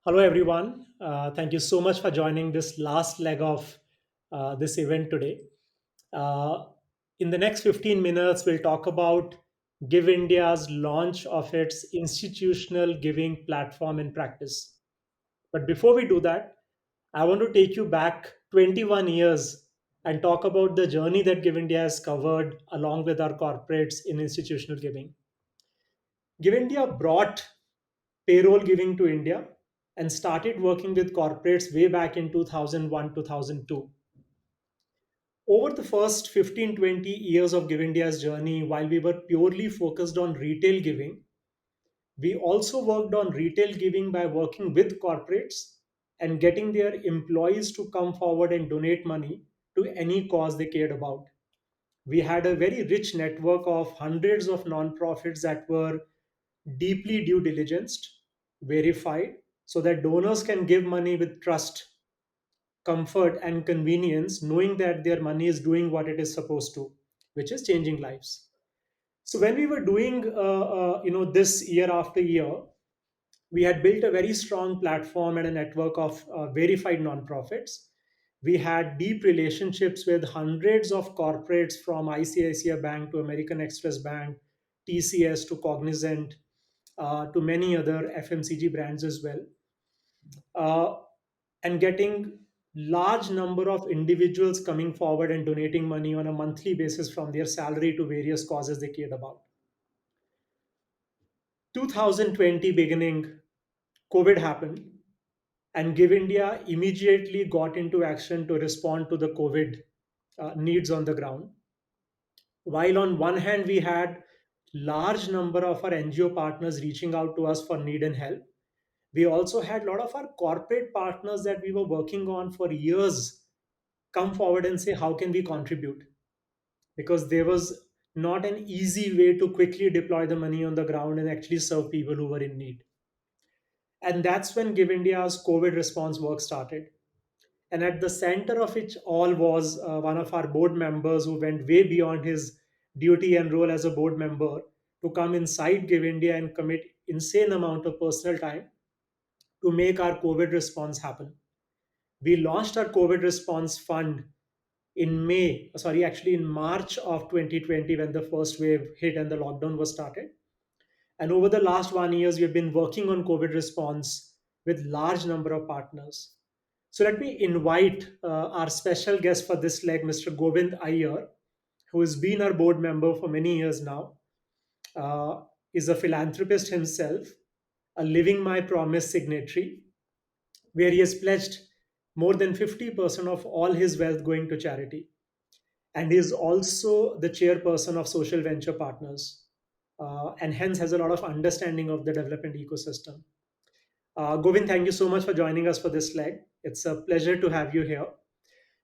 Hello, everyone. Thank you so much for joining this last leg of this event today. Uh, in the next 15 minutes, we'll talk about Give India's launch of its institutional giving platform in practice. But before we do that, I want to take you back 21 years and talk about the journey that Give India has covered along with our corporates in institutional giving. Give India brought payroll giving to India and started working with corporates way back in 2001, 2002. Over the first 15, 20 years of Give India's journey, while we were purely focused on retail giving, we also worked on retail giving by working with corporates and getting their employees to come forward and donate money to any cause they cared about. We had a very rich network of hundreds of nonprofits that were deeply due diligenced, verified, so that donors can give money with trust, comfort, and convenience, knowing that their money is doing what it is supposed to, which is changing lives. So when we were doing, this year after year, we had built a very strong platform and a network of verified nonprofits. We had deep relationships with hundreds of corporates from ICICI Bank to American Express Bank, TCS to Cognizant, to many other FMCG brands as well, uh, and getting large number of individuals coming forward and donating money on a monthly basis from their salary to various causes they cared about. 2020 beginning, COVID happened, and Give India immediately got into action to respond to the COVID needs on the ground. While on one hand we had large number of our NGO partners reaching out to us for need and help, we also had a lot of our corporate partners that we were working on for years come forward and say, how can we contribute? Because there was not an easy way to quickly deploy the money on the ground and actually serve people who were in need. And that's when Give India's COVID response work started. And at the center of it all was one of our board members who went way beyond his duty and role as a board member to come inside Give India and commit insane amount of personal time to make our COVID response happen. We launched our COVID response fund in March of 2020 when the first wave hit and the lockdown was started. And over the last 1 years, we've been working on COVID response with large number of partners. So let me invite our special guest for this leg, Mr. Govind Iyer, who has been our board member for many years now, uh, is a philanthropist himself, a Living My Promise signatory, where he has pledged more than 50% of all his wealth going to charity. And he is also the chairperson of Social Venture Partners, and hence has a lot of understanding of the development ecosystem. Govind, thank you so much for joining us for this leg. It's a pleasure to have you here.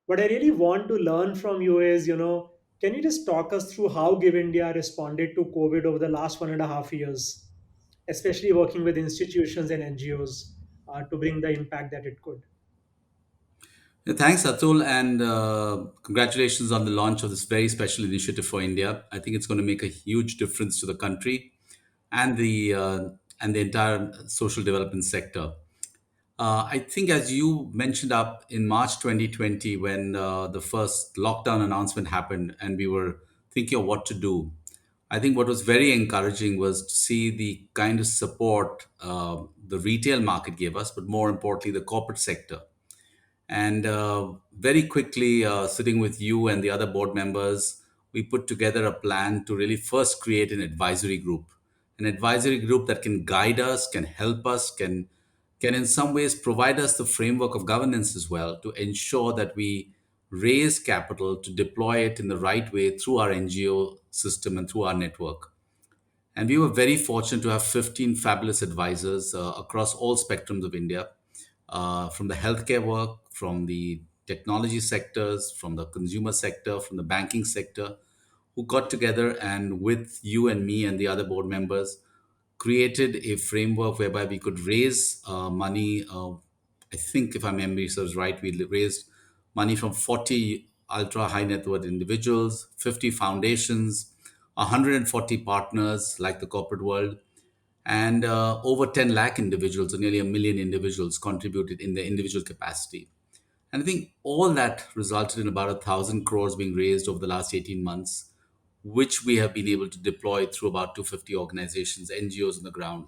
What I really want to learn from you is, can you just talk us through how Give India responded to COVID over the last 1.5 years, especially working with institutions and NGOs to bring the impact that it could? Yeah, thanks, Atul, and congratulations on the launch of this very special initiative for India. I think it's going to make a huge difference to the country and the entire social development sector. I think, as you mentioned up in March 2020, when the first lockdown announcement happened, and we were thinking of what to do. I think what was very encouraging was to see the kind of support the retail market gave us, but more importantly, the corporate sector. And very quickly, sitting with you and the other board members, we put together a plan to really first create an advisory group that can guide us, can help us, can in some ways provide us the framework of governance as well to ensure that we raise capital to deploy it in the right way through our NGO system and through our network. And we were very fortunate to have 15 fabulous advisors across all spectrums of India, from the healthcare work, from the technology sectors, from the consumer sector, from the banking sector, who got together and with you and me and the other board members created a framework whereby we could raise money. I think, if my memory serves right, we raised money from 40 ultra high net worth individuals, 50 foundations, 140 partners like the corporate world, And over 10 lakh individuals, or nearly a million individuals, contributed in their individual capacity. And I think all that resulted in about 1,000 crores being raised over the last 18 months, which we have been able to deploy through about 250 organizations, NGOs on the ground.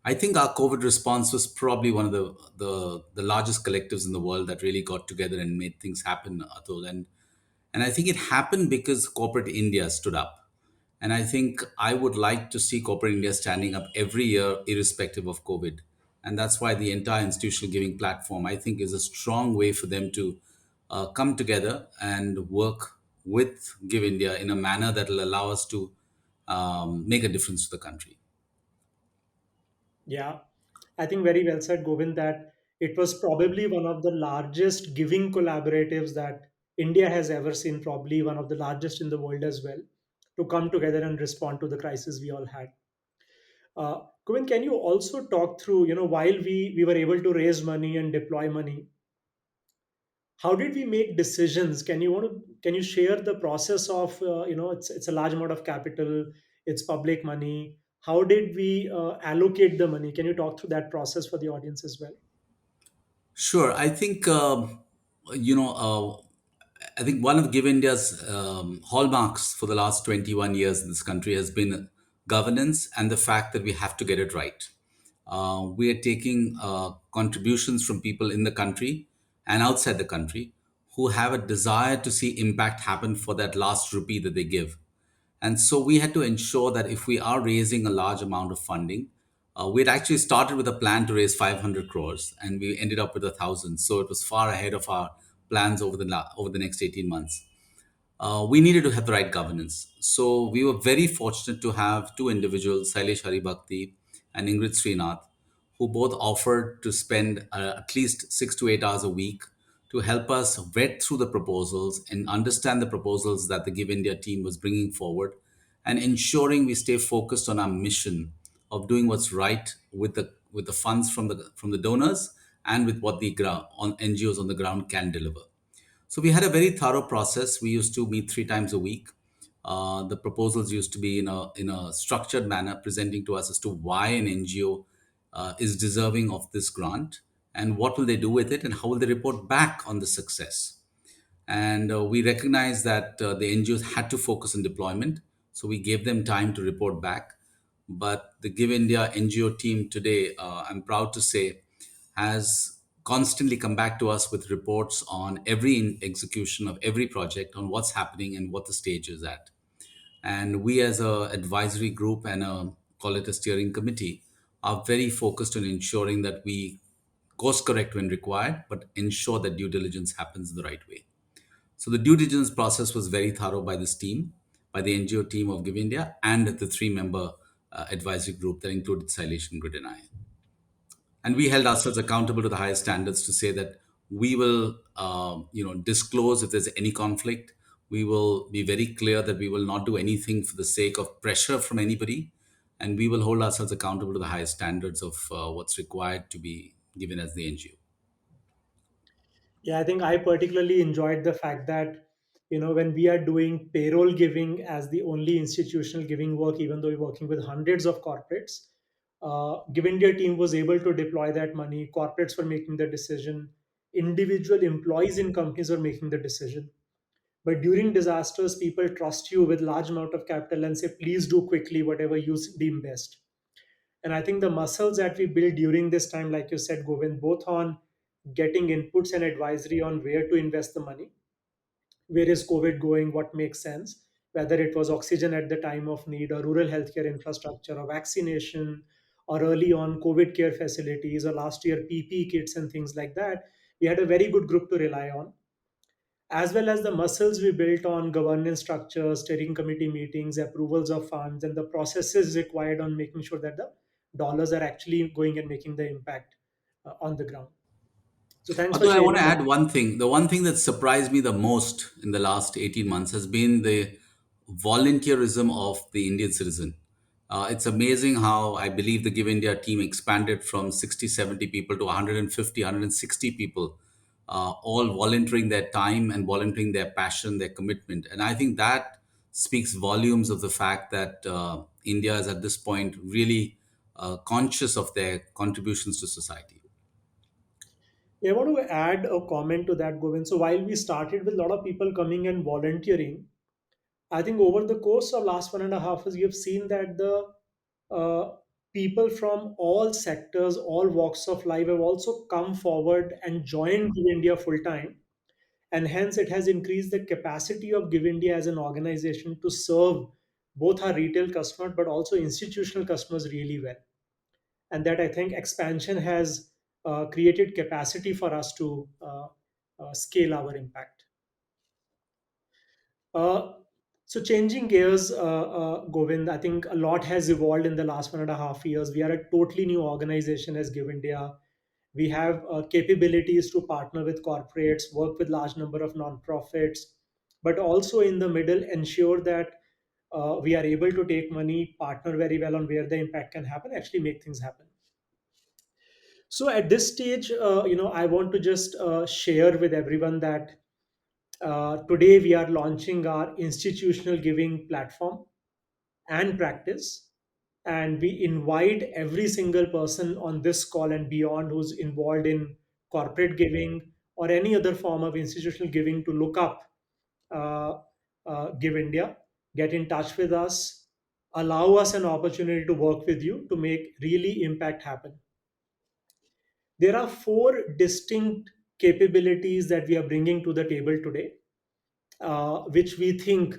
I think our COVID response was probably one of the largest collectives in the world that really got together and made things happen, Atul. And I think it happened because corporate India stood up. And I think I would like to see corporate India standing up every year, irrespective of COVID. And that's why the entire institutional giving platform, I think, is a strong way for them to come together and work with Give India in a manner that will allow us to make a difference to the country. Yeah, I think very well said, Govind, that it was probably one of the largest giving collaboratives that India has ever seen, probably one of the largest in the world as well, to come together and respond to the crisis we all had. Govind, can you also talk through, while we were able to raise money and deploy money, how did we make decisions? Can you share the process of, it's a large amount of capital, it's public money. How did we allocate the money? Can you talk through that process for the audience as well? Sure. You know, I think one of Give India's hallmarks for the last 21 years in this country has been governance and the fact that we have to get it right. We are taking contributions from people in the country and outside the country who have a desire to see impact happen for that last rupee that they give. And so we had to ensure that if we are raising a large amount of funding, we had actually started with a plan to raise 500 crores and we ended up with 1,000. So it was far ahead of our plans over the next 18 months. We needed to have the right governance. So we were very fortunate to have two individuals, Sailesh Haribhakti and Ingrid Srinath, who both offered to spend at least 6 to 8 hours a week to help us vet through the proposals and understand the proposals that the Give India team was bringing forward and ensuring we stay focused on our mission of doing what's right with the funds from the donors and with what the NGOs on the ground can deliver. So we had a very thorough process. We used to meet 3 times a week. The proposals used to be in a structured manner, presenting to us as to why an NGO is deserving of this grant and what will they do with it and how will they report back on the success. And we recognized that the NGOs had to focus on deployment, so we gave them time to report back. But the Give India NGO team today, I'm proud to say, has constantly come back to us with reports on every execution of every project, on what's happening and what the stage is at. And we, as a advisory group and call it a steering committee, are very focused on ensuring that we course correct when required, but ensure that due diligence happens the right way. So the due diligence process was very thorough by this team, by the NGO team of Give India, and the three-member advisory group that included Sailesh and Good and I. And we held ourselves accountable to the highest standards to say that we will, disclose if there's any conflict. We will be very clear that we will not do anything for the sake of pressure from anybody, and we will hold ourselves accountable to the highest standards of what's required to be given as the NGO. Yeah, I think I particularly enjoyed the fact that, when we are doing payroll giving as the only institutional giving work, even though we're working with hundreds of corporates, Give India team was able to deploy that money. Corporates were making the decision. Individual employees in companies were making the decision. But during disasters, people trust you with large amount of capital and say, please do quickly whatever you deem best. And I think the muscles that we build during this time, like you said, Govind, both on getting inputs and advisory on where to invest the money, where is COVID going, what makes sense, whether it was oxygen at the time of need, or rural healthcare infrastructure, or vaccination, or early on COVID care facilities, or last year PPE kits and things like that. We had a very good group to rely on, as well as the muscles we built on governance structures, steering committee meetings, approvals of funds, and the processes required on making sure that the dollars are actually going and making the impact on the ground. So thanks for Although I want to sharing that. add one thing, the one thing that surprised me the most in the last 18 months has been the volunteerism of the Indian citizen. It's amazing how I believe the Give India team expanded from 60, 70 people to 150, 160 people, all volunteering their time and volunteering their passion, their commitment. And I think that speaks volumes of the fact that India is at this point really conscious of their contributions to society. Yeah, I want to add a comment to that, Govind. So while we started with a lot of people coming and volunteering, I think over the course of last 1.5 years, you've seen that the people from all sectors, all walks of life have also come forward and joined Give India full time. And hence, it has increased the capacity of Give India as an organization to serve both our retail customers but also institutional customers really well. And that I think expansion has created capacity for us to scale our impact. Uh, so changing gears, Govind, I think a lot has evolved in the last 1.5 years. We are a totally new organization as Give India. We have capabilities to partner with corporates, work with large number of nonprofits, but also in the middle ensure that we are able to take money, partner very well on where the impact can happen, actually make things happen. So at this stage, I want to just share with everyone that today we are launching our institutional giving platform and practice. And we invite every single person on this call and beyond who's involved in corporate giving or any other form of institutional giving to look up uh, Give India, get in touch with us, allow us an opportunity to work with you to make really impact happen. There are four distinct capabilities that we are bringing to the table today, which we think,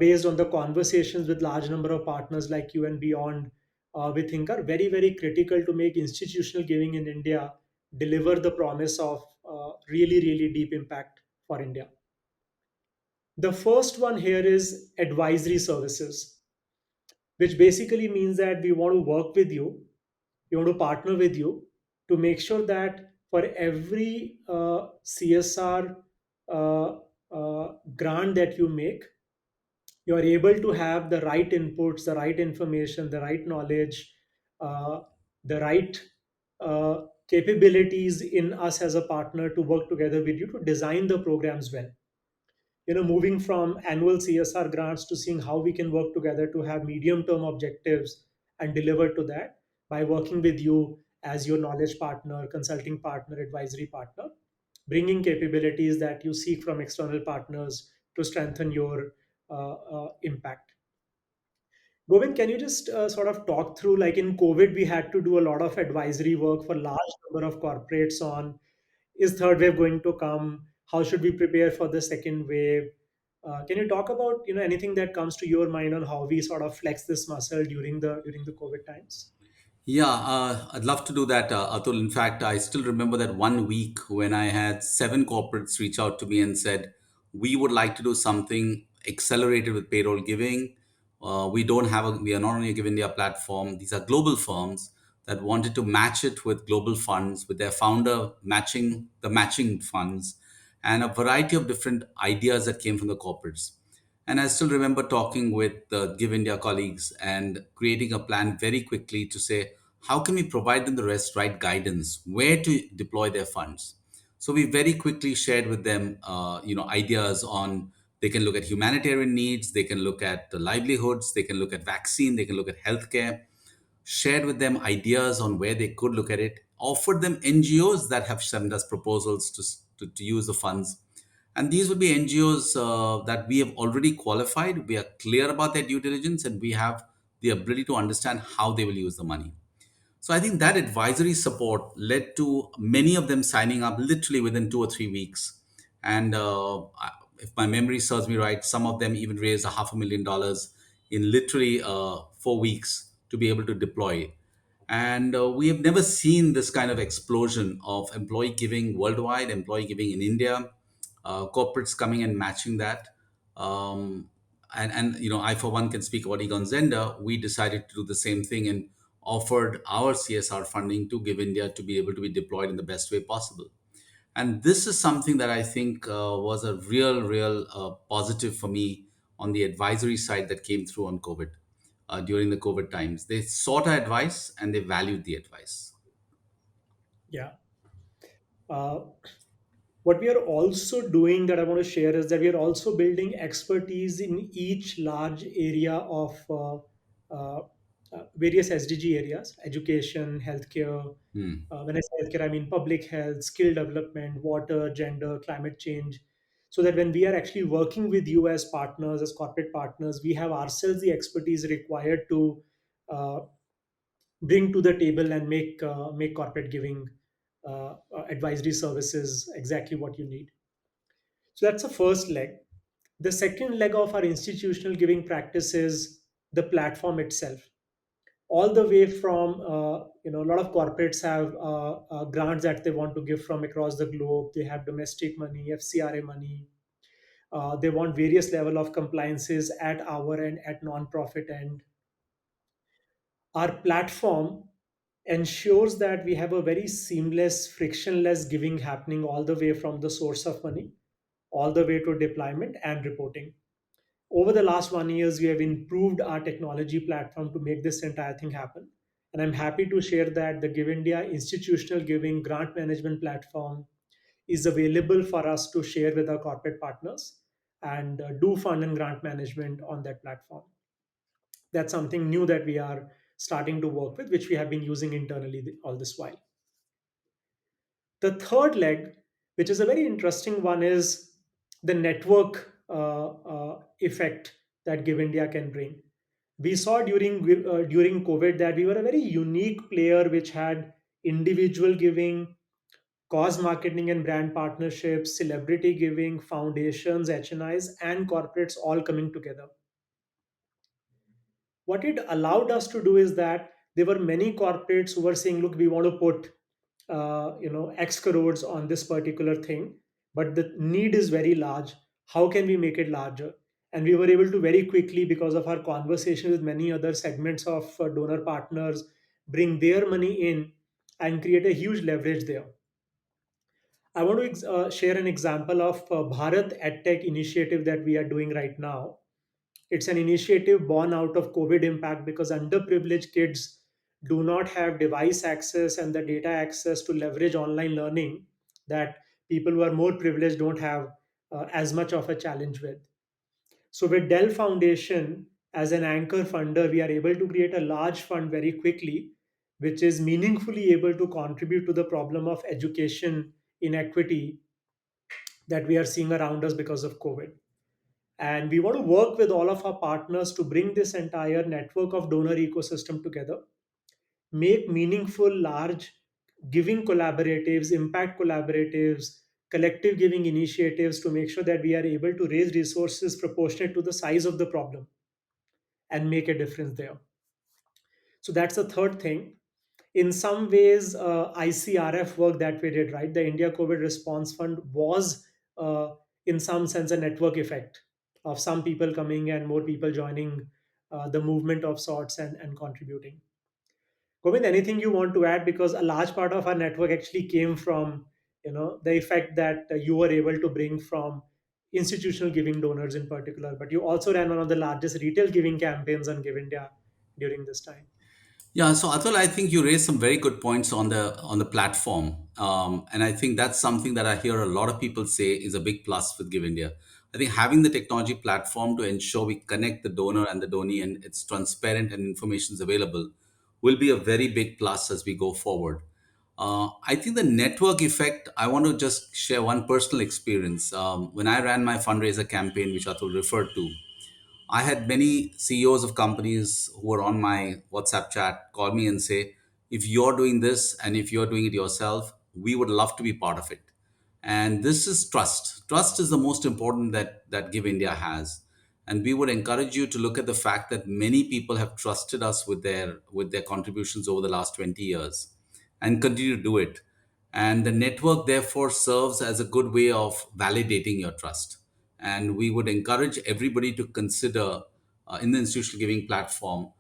based on the conversations with large number of partners like you and beyond, we think are very, very critical to make institutional giving in India deliver the promise of really, really deep impact for India. The first one here is advisory services, which basically means that we want to work with you, we want to partner with you to make sure that for every CSR uh, grant that you make, you are able to have the right inputs, the right information, the right knowledge, uh, the right capabilities in us as a partner to work together with you to design the programs well. Moving from annual CSR grants to seeing how we can work together to have medium term objectives and deliver to that by working with you as your knowledge partner, consulting partner, advisory partner, bringing capabilities that you seek from external partners to strengthen your impact. Govind, can you just sort of talk through, like in COVID, we had to do a lot of advisory work for large number of corporates on, is third wave going to come? How should we prepare for the second wave? Can you talk about anything that comes to your mind on how we sort of flex this muscle during the COVID times? Yeah, I'd love to do that, Atul. In fact, I still remember that one week when I had seven corporates reach out to me and said, "We would like to do something accelerated with payroll giving. We are not only a Give India platform, these are global firms that wanted to match it with global funds, with their founder matching the matching funds, and a variety of different ideas that came from the corporates. And I still remember talking with the Give India colleagues and creating a plan very quickly to say, how can we provide them the right guidance, where to deploy their funds? So we very quickly shared with them, ideas on they can look at humanitarian needs, they can look at the livelihoods, they can look at vaccine, they can look at healthcare, shared with them ideas on where they could look at it, offered them NGOs that have sent us proposals to use the funds. And these would be NGOs that we have already qualified. We are clear about their due diligence and we have the ability to understand how they will use the money. So I think that advisory support led to many of them signing up literally within 2 or 3 weeks. And if my memory serves me right, some of them even raised a $500,000 in literally 4 weeks to be able to deploy. And we have never seen this kind of explosion of employee giving worldwide, employee giving in India, corporates coming and matching that. Um, and I for one can speak about Egon Zehnder. We decided to do the same thing and offered our CSR funding to Give India to be able to be deployed in the best way possible. And this is something that I think was a real positive for me on the advisory side that came through on COVID during the COVID times. They sought our advice and they valued the advice. Yeah. Uh, What we are also doing that I want to share is that we are also building expertise in each large area of uh, various SDG areas: education, healthcare. Hmm. When I say healthcare, I mean public health, skill development, water, gender, climate change. So that when we are actually working with you as partners, as corporate partners, we have ourselves the expertise required to uh, bring to the table and make corporate giving advisory services exactly what you need. So that's the first leg. The second leg of our institutional giving practice is the platform itself. All the way from a lot of corporates have grants that they want to give from across the globe. They have domestic money, FCRA money. They want various level of compliances at our end, at non-profit end. Our platform ensures that we have a very seamless, frictionless giving happening all the way from the source of money, all the way to deployment and reporting. Over the last 1 years, we have improved our technology platform to make this entire thing happen. And I'm happy to share that the GiveIndia institutional giving grant management platform is available for us to share with our corporate partners and do fund and grant management on that platform. That's something new that we are starting to work with, which we have been using internally all this while. The third leg, which is a very interesting one, is the network effect that Give India can bring. We saw during COVID that we were a very unique player, which had individual giving, cause marketing and brand partnerships, celebrity giving, foundations, HNIs, and corporates all coming together. What it allowed us to do is that there were many corporates who were saying, look, we want to put X crores on this particular thing, but the need is very large. How can we make it larger? And we were able to very quickly, because of our conversation with many other segments of donor partners, bring their money in and create a huge leverage there. I want to share an example of Bharat EdTech initiative that we are doing right now. It's an initiative born out of COVID impact because underprivileged kids do not have device access and the data access to leverage online learning that people who are more privileged don't have as much of a challenge with. So, with Dell Foundation as an anchor funder, we are able to create a large fund very quickly, which is meaningfully able to contribute to the problem of education inequity that we are seeing around us because of COVID. And we want to work with all of our partners to bring this entire network of donor ecosystem together, make meaningful, large giving collaboratives, impact collaboratives, collective giving initiatives to make sure that we are able to raise resources proportionate to the size of the problem and make a difference there. So that's the third thing. In some ways, ICRF work that we did, right? The India COVID Response Fund was, in some sense, a network effect of some people coming and more people joining the movement of sorts and contributing. Govind, anything you want to add? Because a large part of our network actually came from, the effect that you were able to bring from institutional giving donors in particular. But you also ran one of the largest retail giving campaigns on Give India during this time. Yeah, so Atul, I think you raised some very good points on the platform, and I think that's something that I hear a lot of people say is a big plus with Give India. I think having the technology platform to ensure we connect the donor and the donee and it's transparent and information is available will be a very big plus as we go forward. I think the network effect. I want to just share one personal experience. When I ran my fundraiser campaign, which Atul referred to, I had many CEOs of companies who were on my WhatsApp chat call me and say, if you're doing this and if you're doing it yourself, we would love to be part of it. And this is trust. Trust is the most important that Give India has. And we would encourage you to look at the fact that many people have trusted us with their contributions over the last 20 years and continue to do it. And the network therefore serves as a good way of validating your trust. And we would encourage everybody to consider in the institutional giving platform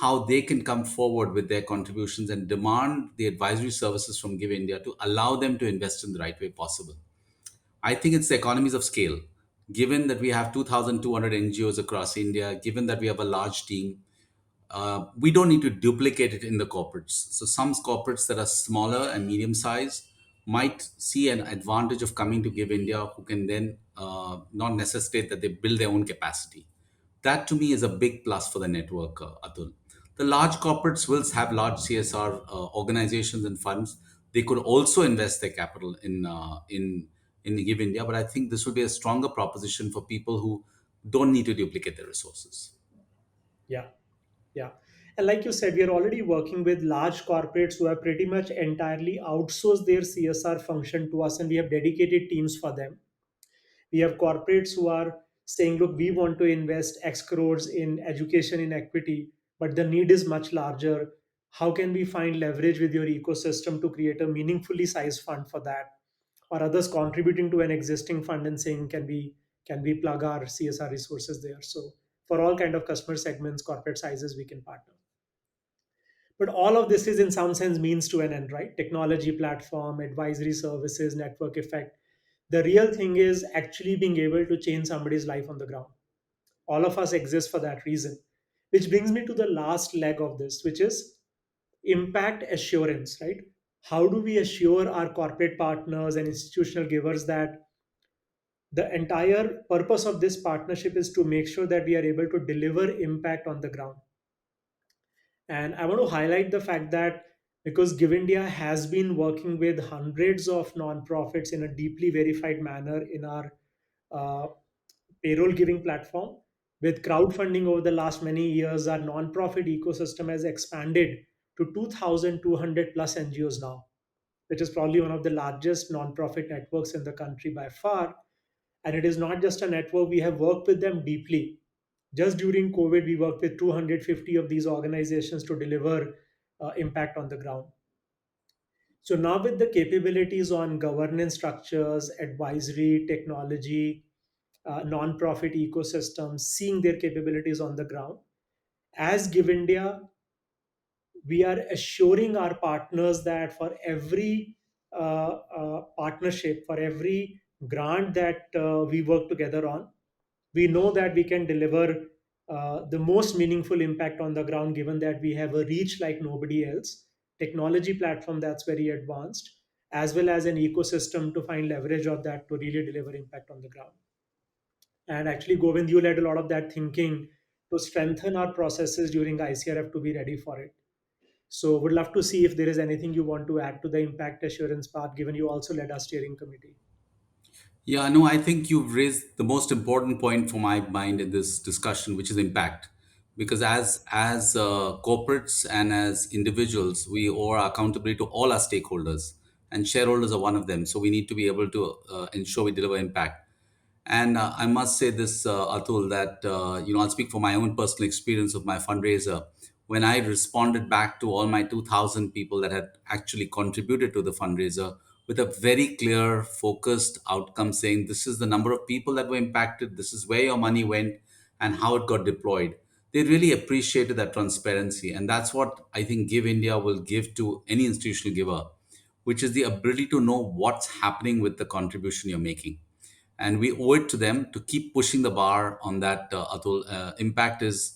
how they can come forward with their contributions and demand the advisory services from Give India to allow them to invest in the right way possible. I think it's the economies of scale. Given that we have 2,200 NGOs across India, given that we have a large team, we don't need to duplicate it in the corporates. So some corporates that are smaller and medium sized might see an advantage of coming to Give India, who can then not necessitate that they build their own capacity. That to me is a big plus for the network, Atul. The large corporates will have large CSR organizations and funds. They could also invest their capital in Give India, but I think this will be a stronger proposition for people who don't need to duplicate their resources. Yeah. Yeah. And like you said, we are already working with large corporates who have pretty much entirely outsourced their CSR function to us, and we have dedicated teams for them. We have corporates who are saying, look, we want to invest X crores in education in equity, but the need is much larger. How can we find leverage with your ecosystem to create a meaningfully sized fund for that? Or others contributing to an existing fund and saying, can we plug our CSR resources there? So for all kind of customer segments, corporate sizes, we can partner. But all of this is in some sense means to an end, right? Technology platform, advisory services, network effect. The real thing is actually being able to change somebody's life on the ground. All of us exist for that reason. Which brings me to the last leg of this, which is impact assurance, right? How do we assure our corporate partners and institutional givers that the entire purpose of this partnership is to make sure that we are able to deliver impact on the ground? And I want to highlight the fact that because GiveIndia has been working with hundreds of nonprofits in a deeply verified manner in our uh, payroll giving platform, with crowdfunding over the last many years, our nonprofit ecosystem has expanded to 2,200 plus NGOs now, which is probably one of the largest nonprofit networks in the country by far. And it is not just a network, we have worked with them deeply. Just during COVID, we worked with 250 of these organizations to deliver impact on the ground. So now with the capabilities on governance structures, advisory, technology, non-profit ecosystems, seeing their capabilities on the ground, as Give India, we are assuring our partners that for every partnership, for every grant that we work together on, we know that we can deliver the most meaningful impact on the ground, given that we have a reach like nobody else, technology platform that's very advanced, as well as an ecosystem to find leverage of that to really deliver impact on the ground. And actually, Govind, you led a lot of that thinking to strengthen our processes during ICRF to be ready for it. So would love to see if there is anything you want to add to the impact assurance part, given you also led our steering committee. Yeah, no, I think you've raised the most important point for my mind in this discussion, which is impact. Because as corporates and as individuals, we owe our accountability to all our stakeholders, and shareholders are one of them. So we need to be able to ensure we deliver impact. And I must say this, Atul, that I'll speak for my own personal experience of my fundraiser. When I responded back to all my 2,000 people that had actually contributed to the fundraiser with a very clear, focused outcome, saying this is the number of people that were impacted, this is where your money went, and how it got deployed. They really appreciated that transparency, and that's what I think Give India will give to any institutional giver, which is the ability to know what's happening with the contribution you're making. And we owe it to them to keep pushing the bar on that. Atul, impact is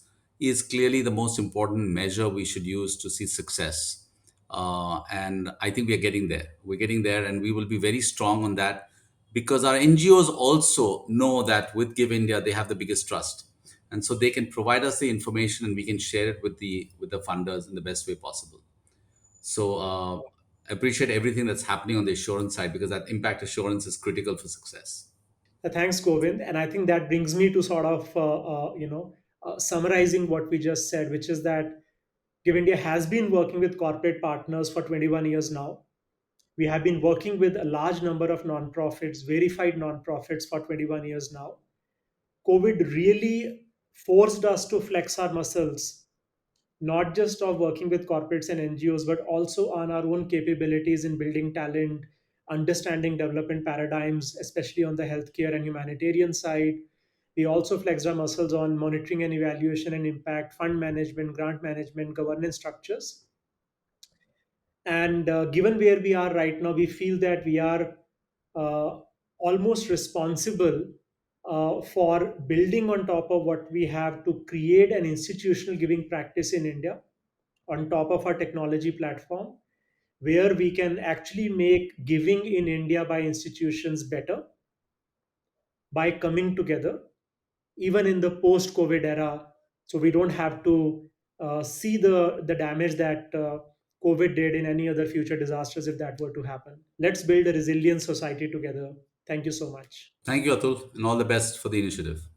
clearly the most important measure we should use to see success, and I think we are getting there. We're getting there, and we will be very strong on that, because our NGOs also know that with Give India they have the biggest trust, and so they can provide us the information and we can share it with the funders in the best way possible. So I appreciate everything that's happening on the assurance side, because that impact assurance is critical for success. Thanks, Govind. And I think that brings me to sort of, summarizing what we just said, which is that Give India has been working with corporate partners for 21 years now. We have been working with a large number of nonprofits, verified nonprofits for 21 years now. COVID really forced us to flex our muscles, not just of working with corporates and NGOs, but also on our own capabilities in building talent, understanding development paradigms, especially on the healthcare and humanitarian side. We also flexed our muscles on monitoring and evaluation and impact, fund management, grant management, governance structures. And given where we are right now, we feel that we are uh, almost responsible for building on top of what we have to create an institutional giving practice in India on top of our technology platform, where we can actually make giving in India by institutions better by coming together, even in the post COVID era. So we don't have to see the damage that COVID did in any other future disasters if that were to happen. Let's build a resilient society together. Thank you so much. Thank you, Atul, and all the best for the initiative.